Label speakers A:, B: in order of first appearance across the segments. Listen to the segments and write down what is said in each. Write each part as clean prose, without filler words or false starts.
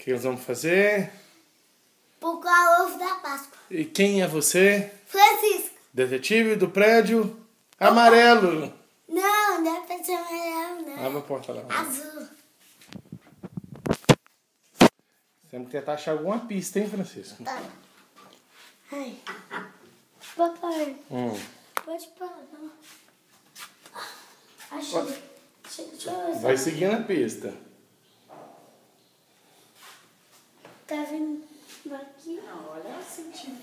A: que nós vamos fazer?
B: Procurar o ovo da Páscoa.
A: E quem é você?
B: Francisco.
A: Detetive do prédio amarelo.
B: Não, não é pra ser amarelo, não.
A: Abre a porta lá.
B: Azul.
A: Temos que tentar achar alguma pista, hein, Francisco?
B: Tá. Ai. Papai, pode parar. Achei. Deixa eu ver.
A: Vai seguindo a pista.
B: Tá vindo aqui?
C: Não, olha assim, tio.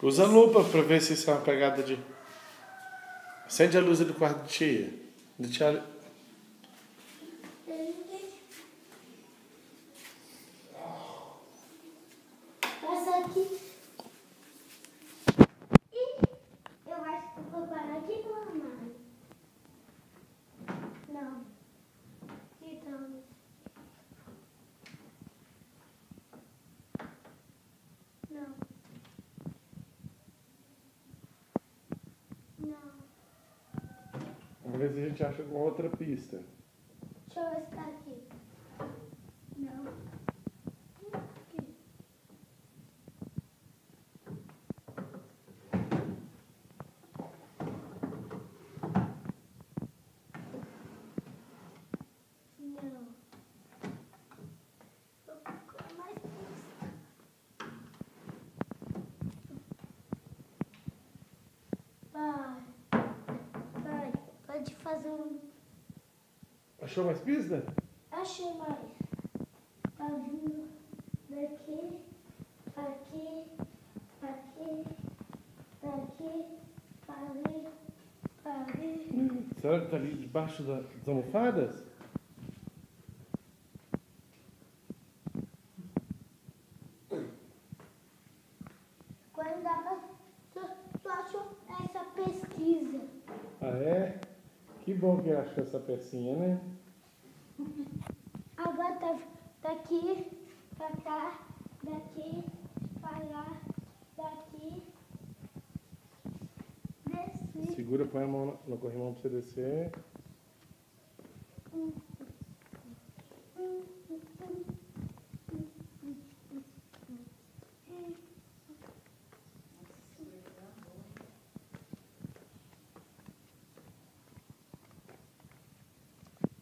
A: Usa a lupa pra ver se isso é uma pegada de... Acende a luz do quarto de tia. De tia...
B: Passa aqui. Ih, eu acho que eu vou parar aqui com a mãe. Não. Então. Não. Não.
A: Vamos ver se a gente acha alguma outra pista.
B: Deixa eu ver se tá aqui. Não. Aqui. Não. Vou procurar mais pista. Pai, pode fazer um...
A: Achou mais pista?
B: Achei mais. Tá vindo daqui, aqui, aqui, daqui, ali, ali.
A: Será que tá ali debaixo das almofadas?
B: Quando dá pra... Tu achou essa pesquisa?
A: Ah, é? Que bom que achou essa pecinha, né?
B: Agora tá daqui pra cá, daqui pra lá, daqui, desci.
A: Segura, põe a mão no corrimão pra você descer.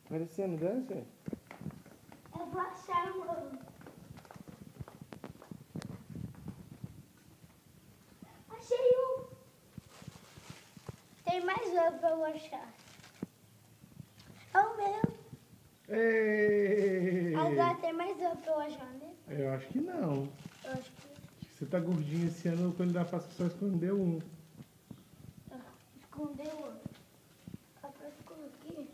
A: Vai descendo, desce.
B: Eu vou achar um ovo. Achei um. Tem mais ovo pra eu achar. É o meu.
A: Ei!
B: Agora tem mais ovo pra eu achar, né?
A: Eu acho que não.
B: Eu acho que
A: Você tá gordinho esse ano, quando dá Páscoa só escondeu um.
B: escondeu outro. Só pra aqui.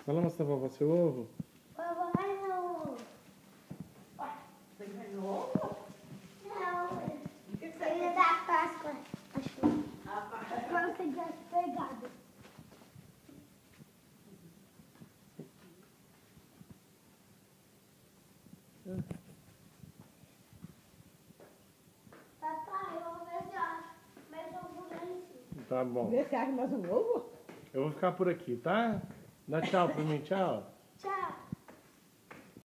A: Fala, mostra pra vovó seu ovo.
B: Vovó, ai não.
C: Você ganhou ovo?
B: Não. Ele da Páscoa. Acho.
C: Rapaz.
B: Como se tivesse pegado. Papai, eu vou ver se eu acho mais ovo lá em cima.
A: Tá bom.
C: Vê se acha mais um ovo?
A: Eu vou ficar por aqui, tá? Dá tchau pra mim, tchau.